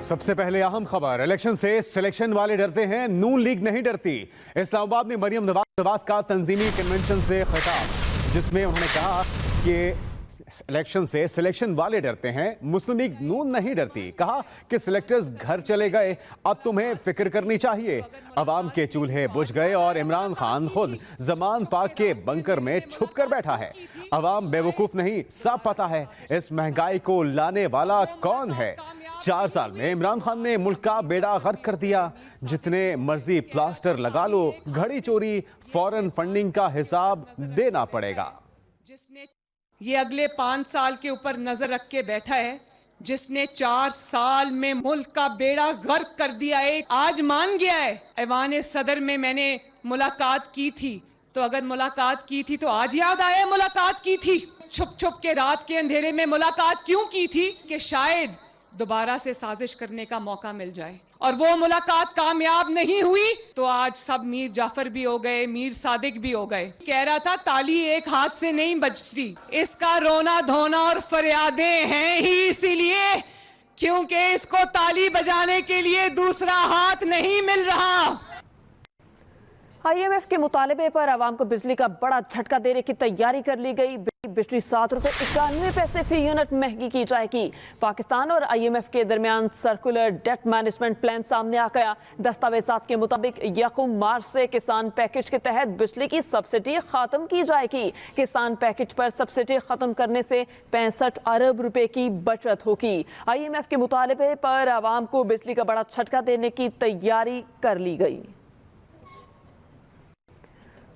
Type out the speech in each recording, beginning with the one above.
سب سے پہلے اہم خبر، الیکشن سے سلیکشن والے ڈرتے ہیں، نون لیگ نہیں ڈرتی۔ اسلام آباد میں مریم نواز کا تنظیمی کنونشن سے خطاب، جس میں انہوں نے کہا کہ الیکشن سے سلیکشن والے ڈرتے ہیں، مسلم لیگ نون نہیں ڈرتی۔ کہا کہ سلیکٹرز گھر چلے گئے، اب تمہیں فکر کرنی چاہیے۔ عوام کے چولہے بجھ گئے اور عمران خان خود زمان پاک کے بنکر میں چھپ کر بیٹھا ہے۔ عوام بے وقوف نہیں، سب پتہ ہے اس مہنگائی کو لانے والا کون ہے۔ 4 سال میں عمران خان نے ملک کا بیڑا غرق کر دیا۔ جتنے مرضی پلاسٹر لگا لو، گھڑی چوری فورن فنڈنگ کا حساب دینا پڑے گا۔ جس نے یہ اگلے 5 سال کے اوپر نظر رکھ کے بیٹھا ہے، جس نے 4 سال میں ملک کا بیڑا غرق کر دیا ہے، آج مان گیا ہے۔ ایوان صدر میں نے ملاقات کی تھی، تو اگر ملاقات کی تھی تو آج یاد آیا ملاقات کی تھی۔ چھپ چھپ کے رات کے اندھیرے میں ملاقات کیوں کی تھی؟ کہ شاید دوبارہ سے سازش کرنے کا موقع مل جائے، اور وہ ملاقات کامیاب نہیں ہوئی تو آج سب میر جعفر بھی ہو گئے، میر صادق بھی ہو گئے۔ کہہ رہا تھا تالی ایک ہاتھ سے نہیں بجتی، اس کا رونا دھونا اور فریادیں ہیں ہی اسی لیے کیونکہ اس کو تالی بجانے کے لیے دوسرا ہاتھ نہیں مل رہا۔ IMF کے مطالبے پر عوام کو بجلی کا بڑا جھٹکا دینے کی تیاری کر لی گئی۔ بجلی 7 روپے 91 پیسے فی یونٹ مہنگی کی جائے گی۔ پاکستان اور IMF کے درمیان سرکولر ڈیٹ مینجمنٹ پلان سامنے آ گیا۔ دستاویزات کے مطابق 1 مارچ سے کسان پیکج کے تحت بجلی کی سبسڈی ختم کی جائے گی۔ کسان پیکج پر سبسڈی ختم کرنے سے 65 ارب روپے کی بچت ہوگی۔ IMF کے مطالبے پر عوام کو بجلی کا بڑا جھٹکا دینے کی تیاری کر لی گئی۔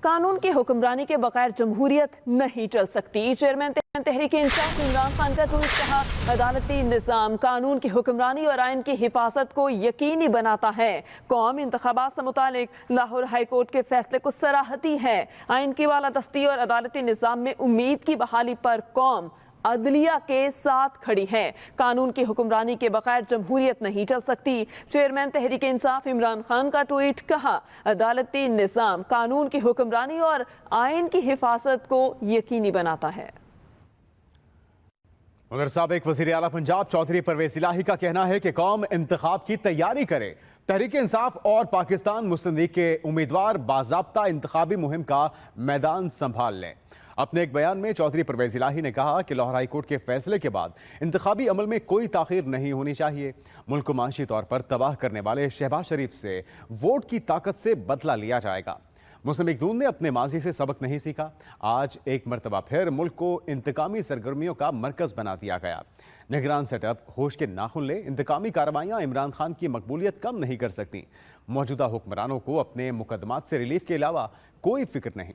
قانون کی حکمرانی کے بغیر جمہوریت نہیں چل سکتی۔ چیئرمین تحریک انصاف عمران خان کا ٹویٹ، کہا عدالتی نظام قانون کی حکمرانی اور آئین کی حفاظت کو یقینی بناتا ہے۔ قوم انتخابات سے متعلق لاہور ہائی کورٹ کے فیصلے کو سراہتی ہے۔ آئین کی بالادستی اور عدالتی نظام میں امید کی بحالی پر قوم عدلیہ کے ساتھ کھڑی ہے۔ قانون کی حکمرانی کے بغیر جمہوریت نہیں چل سکتی۔ چیئرمین تحریک انصاف عمران خان کا ٹویٹ، کہا عدالتی نظام قانون کی حکمرانی اور آئین کی حفاظت کو یقینی بناتا ہے۔ مگر سابق وزیر اعلیٰ پنجاب چودھری پرویز الہی کا کہنا ہے کہ قوم انتخاب کی تیاری کرے۔ تحریک انصاف اور پاکستان مسلم لیگ کے امیدوار باضابطہ انتخابی مہم کا میدان سنبھال لیں۔ اپنے ایک بیان میں چودھری پرویز الہی نے کہا کہ لاہور ہائی کورٹ کے فیصلے کے بعد انتخابی عمل میں کوئی تاخیر نہیں ہونی چاہیے۔ ملک کو معاشی طور پر تباہ کرنے والے شہباز شریف سے ووٹ کی طاقت سے بدلہ لیا جائے گا۔ مسلم لیگ نون نے اپنے ماضی سے سبق نہیں سیکھا، آج ایک مرتبہ پھر ملک کو انتقامی سرگرمیوں کا مرکز بنا دیا گیا۔ نگران سیٹ اپ ہوش کے ناخن لے، انتقامی کارروائیاں عمران خان کی مقبولیت کم نہیں کر سکتی۔ موجودہ حکمرانوں کو اپنے مقدمات سے ریلیف کے علاوہ کوئی فکر نہیں۔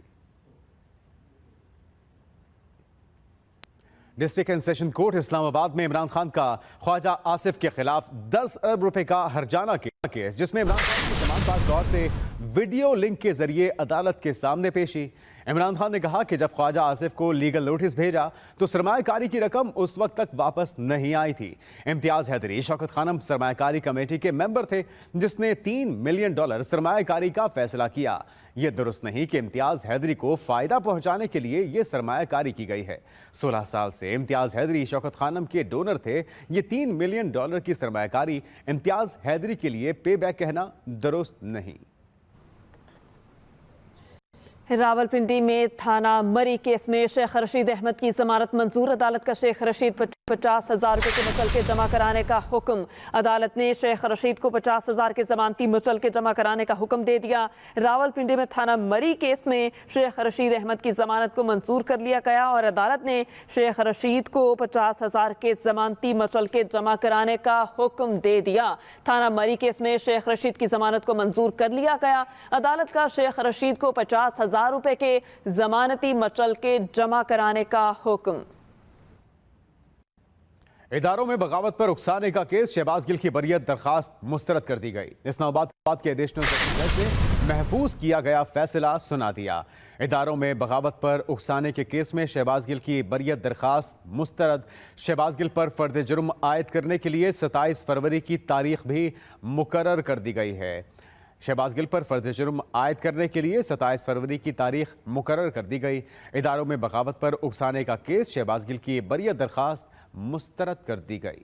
ڈسٹرکٹ اینڈ سیشن کورٹ اسلام آباد میں عمران خان کا خواجہ آصف کے خلاف 10 ارب روپے کا ہرجانہ کیس، جس میں عمران خان کی زمان پاک دور سے ویڈیو لنک کے ذریعے عدالت کے سامنے پیشی۔ عمران خان نے کہا کہ جب خواجہ آصف کو لیگل نوٹس بھیجا تو سرمایہ کاری کی رقم اس وقت تک واپس نہیں آئی تھی۔ امتیاز حیدری شوکت خانم سرمایہ کاری کمیٹی کے ممبر تھے، جس نے $3 ملین سرمایہ کاری کا فیصلہ کیا۔ یہ درست نہیں کہ امتیاز حیدری کو فائدہ پہنچانے کے لیے یہ سرمایہ کاری کی گئی ہے۔ 16 سال سے امتیاز حیدری شوکت خانم کے ڈونر تھے۔ یہ $3 ملین کی سرمایہ کاری امتیاز حیدری کے لیے پے بیک کہنا درست نہیں۔ راولپنڈی میں تھانہ مری کیس میں شیخ رشید احمد کی ضمانت منظور۔ عدالت کا شیخ رشید 50,000 روپے کے مچلکے جمع کرانے کا حکم۔ عدالت نے شیخ رشید کو 50,000 کے ضمانتی مچلکے جمع کرانے کا حکم دے دیا۔ راولپنڈی میں تھانہ مری کیس میں شیخ رشید احمد کی ضمانت کو منظور کر لیا گیا اور عدالت نے شیخ رشید کو 50,000 کے ضمانتی مچلکے جمع کرانے کا حکم دے دیا۔ تھانہ مری کیس میں شیخ رشید کی ضمانت کو منظور کر لیا گیا۔ عدالت کا شیخ رشید کو 50,000 روپے کے ضمانتی مچلکے جمع کرانے کا حکم۔ اداروں میں بغاوت پر اکسانے کا کیس، شہباز گل کی بریت درخواست مسترد کر دی گئی۔ اسلام آباد کے ایڈیشنل سیشن جج نے محفوظ کیا گیا فیصلہ سنا دیا۔ اداروں میں بغاوت پر اکسانے کے کیس میں شہباز گل کی بریت درخواست مسترد۔ شہباز گل پر فرد جرم عائد کرنے کے لیے 27 فروری کی تاریخ بھی مقرر کر دی گئی ہے۔ شہباز گل پر فرد جرم عائد کرنے کے لیے 27 فروری کی تاریخ مقرر کر دی گئی۔ اداروں میں بغاوت پر اکسانے کا کیس، شہباز گل کی بریت درخواست مسترد کر دی گئی۔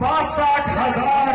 62,000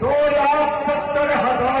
2,70,000